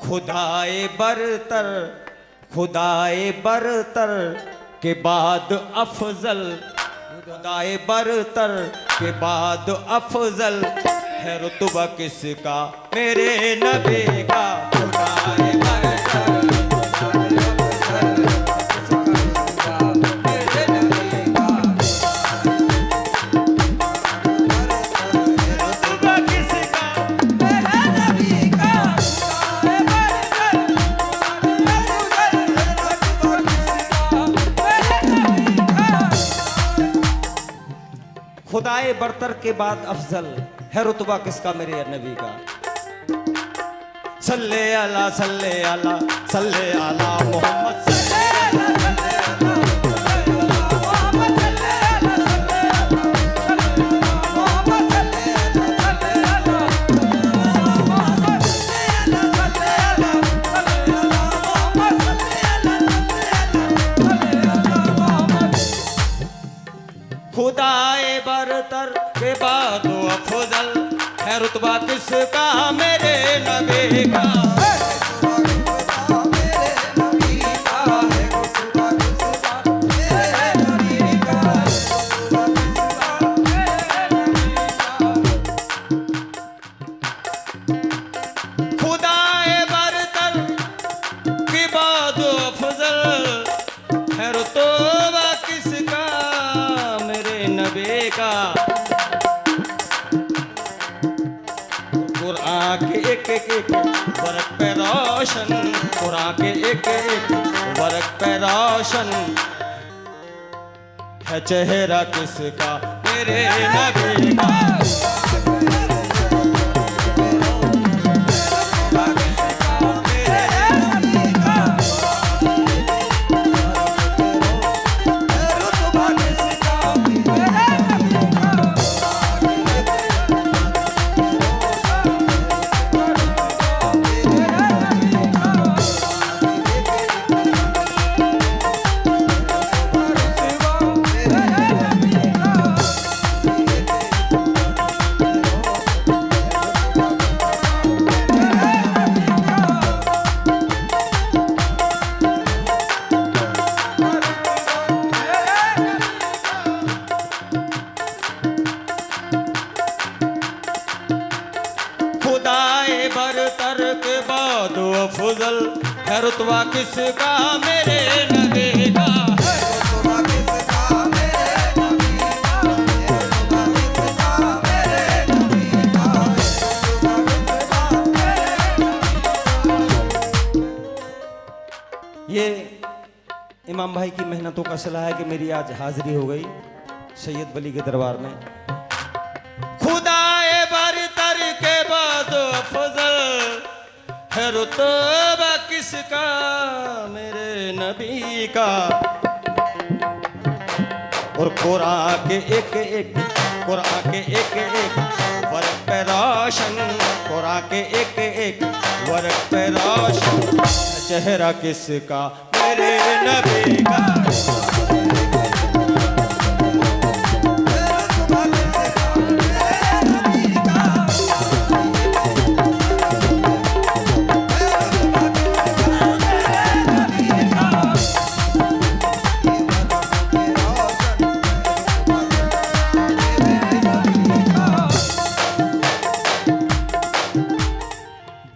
खुदाए बरतर, खुदाए बरतर के बाद अफजल, खुदाए बरतर के बाद अफजल है रुतबा किसका मेरे नबी का। खुदाए बरतर खुदाए बरतर के बाद अफजल है रुतबा किसका मेरे नबी का। सल्ले अला सल्ले अला सल्ले अला मोहम्मद, खुदाए बरतर के बाद अफजल है रुतबा किसका मेरे नबी का। खुदाए बरतर के बाद अफजल है रुतबा किसका मेरे नबी का। कुरान के एक एक वर्क पे रोशन, कुरान के एक एक वर्क पे रोशन है चेहरा किसका मेरे नबी का। खुदाए बरतर के बाद अफजल है रुतबा किसका मेरे नबी का। ये इमाम भाई की मेहनतों का सिला है कि मेरी आज हाजिरी हो गई सैयद वली के दरबार में। खुदाए बरतर के बाद अफजल है रुतबा किसका मेरे नबी का। और कुरान के एक एक, कुरान के एक एक वर्क पे रोशन, कुरान के एक एक वर्क पे रोशन चेहरा किसका मेरे नबी का।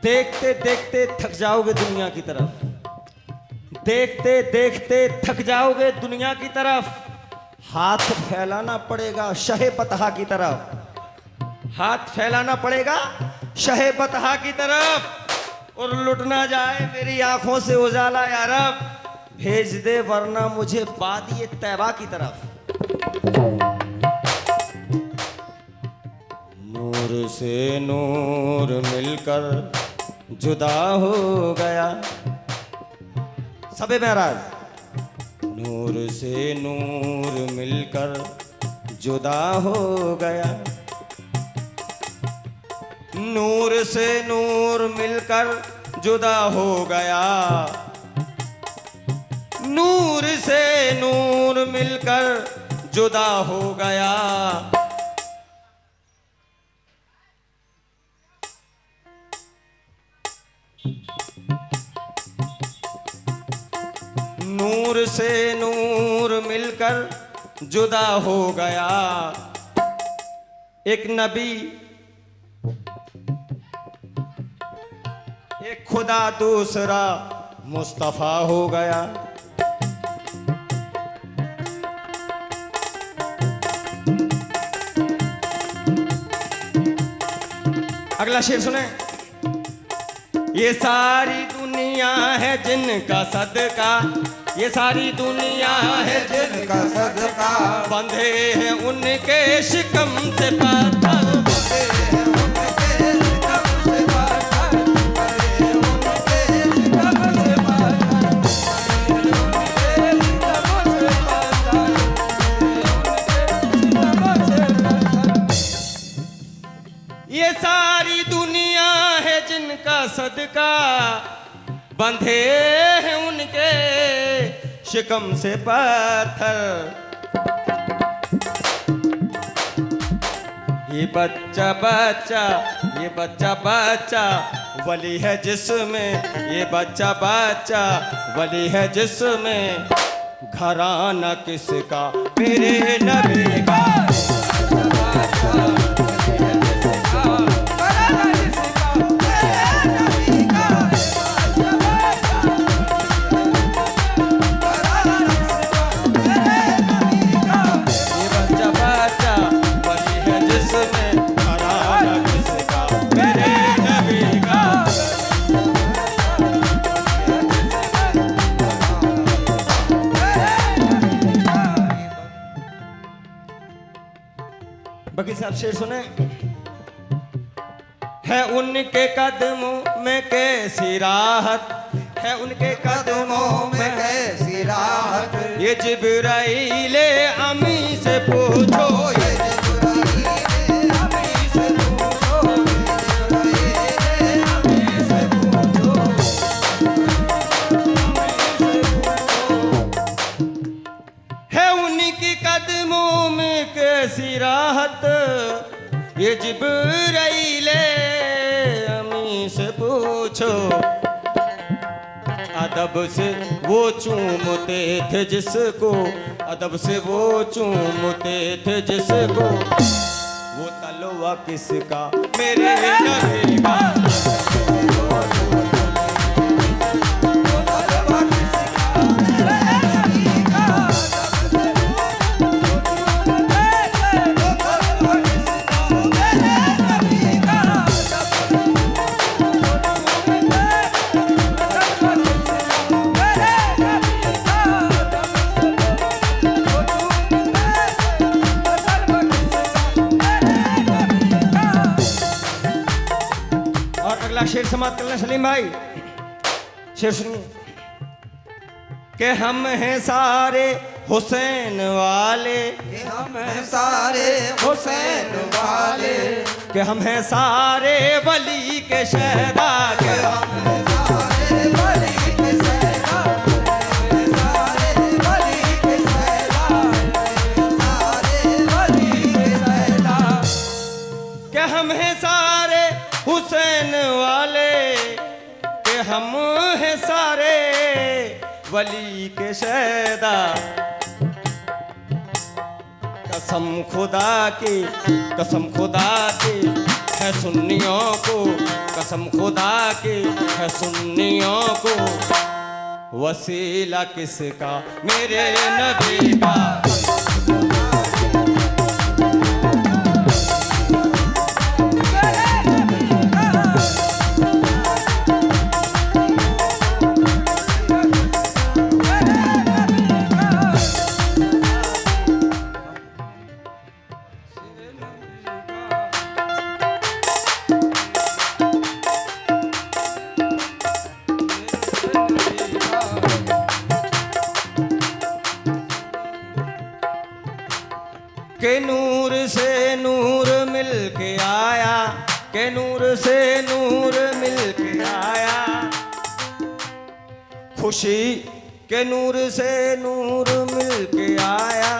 देखते देखते थक जाओगे दुनिया की तरफ, देखते देखते थक जाओगे दुनिया की तरफ। हाथ फैलाना पड़ेगा शहे बतहा की तरफ, हाथ फैलाना पड़ेगा शहे बतहा की तरफ। और लुट ना जाए मेरी आंखों से उजाला या रब, भेज दे वरना मुझे वादी तैबा की तरफ। नूर से नूर मिलकर जुदा हो गया, सबे महराज। नूर से नूर मिलकर जुदा हो गया, नूर से नूर मिलकर जुदा हो गया, नूर से नूर मिलकर जुदा हो गया। नूर से नूर मिलकर जुदा हो गया। एक नबी एक खुदा दूसरा मुस्तफा हो गया। अगला शेर सुने। ये सारी दुनिया है जिनका सदका, ये सारी दुनिया है जिनका सदका, बंधे हैं उनके शिकम से पत्थर, ये सारी दुनिया है जिनका सदका, बंधे हैं उनके शिकम से पत्थर। ये बच्चा बच्चा, ये बच्चा बच्चा वली है जिसमें, ये बच्चा बच्चा वली है जिसमें, घराना किसका मेरे नबी का। बाकी साहब शेर सुने। है उनके कदमों में कैसी राहत, है उनके कदमों में कैसी राहत, ये जिब्राइले अमी से पूछो, ये कदमों में कैसी राहत, ये जिब्राइले अमी से पूछो। अदब से वो चूमते थे जिसको, अदब से वो चूमते थे जिसको, वो तलवा किसका मेरे नबी का। शेर समाप्त करना सलीम भाई। शेर सुनिए कि हम हैं सारे हुसैन वाले, कि हम हैं सारे हुसैन वाले, कि हम हैं सारे वली के शहदा, के हम हैं सारे वली के शहदा, सारे वली के शहदा, सारे वली के शहदा, कि हम हैं सारे हुसैन वाले, कि हम हैं सारे वली के शहदा। कसम खुदा की, कसम खुदा की है सुन्नियों को, कसम खुदा की है सुन्नियों को, वसीला किसका मेरे नबी का। के नूर से नूर मिल के आया, के नूर से नूर मिल के आया, खुशी के नूर से नूर मिल के आया,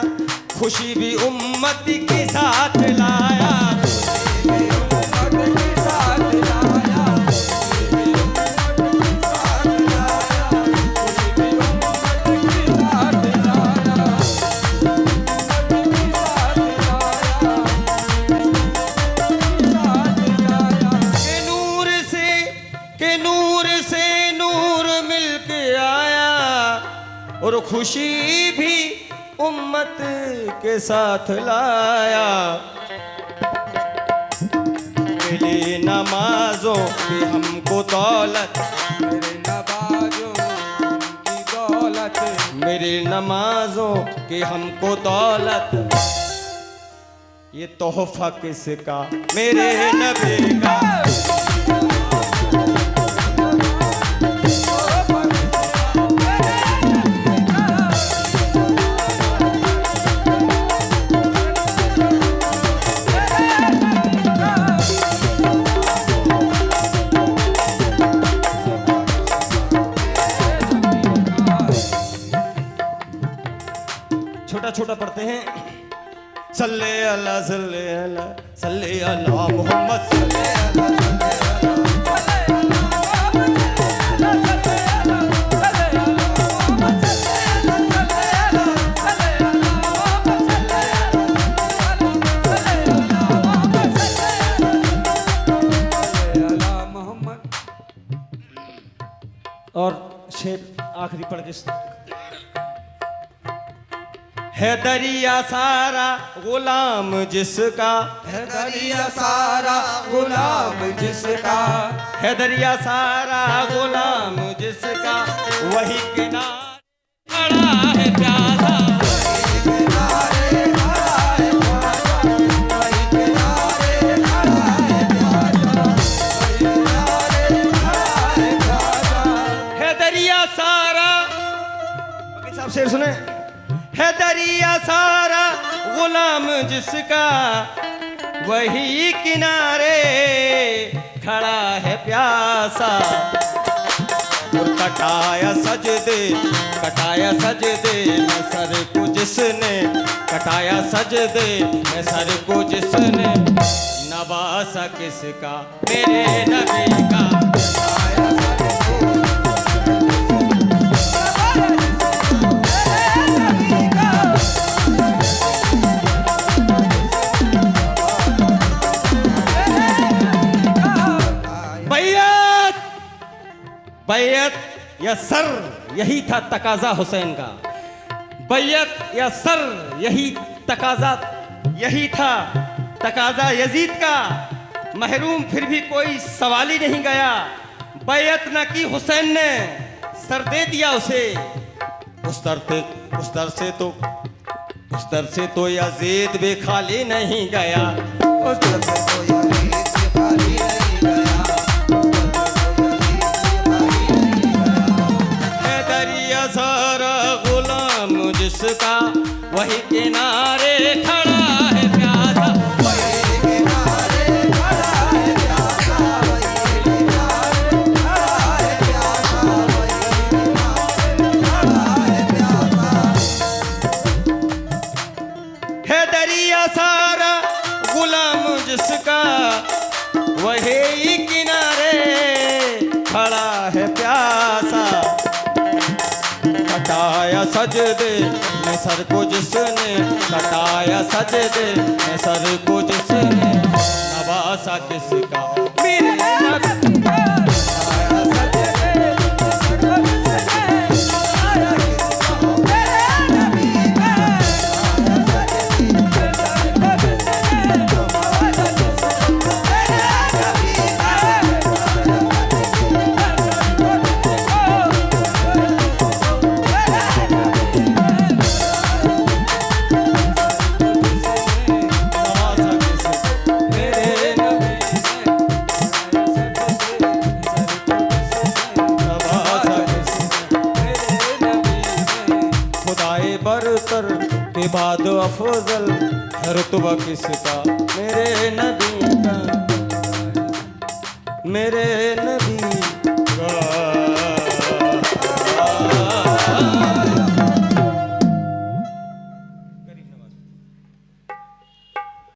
खुशी भी उम्मत के साथ लाया। नूर से नूर मिलके आया और खुशी भी उम्मत के साथ लाया। मिली नमाजों की हमको दौलत, मेरे नवाजों की दौलत, मेरी नमाजों की हमको दौलत। ये तोहफा किसका? मेरे नबी का। छोटा छोटा पढ़ते हैं। सल्ले अल्लाह सल्ले अल्लाह सल्ले अल्लाह मोहम्मद सल्ले अल्लाह मोहम्मद। और शेर आखिरी पढ़ के है दरिया सारा गुलाम जिसका, है दरिया सारा गुलाम जिसका, है दरिया सारा गुलाम जिसका, वही किनारे खड़ा है प्यासा। किनारे खड़ा है प्यासा, वही किनारे खड़ा है प्यासा, वही किनारे खड़ा है प्यासा। है दरिया सारा, वकील साहब शेर सुने। है दरिया सारा गुलाम जिसका, वही किनारे खड़ा है प्यासा। और कटाया सजदे, कटाया सजदे में सर को जिसने, कटाया सजदे में सर को जिसने, नवासा किसका? मेरे नबी का। बैयत या सर, यही था तकाजा हुसैन का। बैयत या सर, यही तकाजा, यही था तकाजा यजीद का। महरूम फिर भी कोई सवाल ही नहीं गया। बैयत न की हुसैन ने, सर दे दिया उसे। उस दर से तो यजीद भी खाली नहीं गया। उस दर से तो यजीद भी खाली नहीं गया। सारा गुलाम जिसका, वही किनारे खड़ा है प्यासा। वही किनारे खड़ा है प्यासा, वही किनारे खड़ा है प्यासा, वही किनारे खड़ा है प्यासा। है दरिया सारा गुलाम जिसका, वही किनारे खड़ा है प्यासा। कटाया सजदे में सर को जिसने, कटाया सजदे में सर को जिसने, नवासा किसका? मेरे नबी का। बरतर के बाद अफजल है रुतबा किसका? मेरे नबी का। मेरे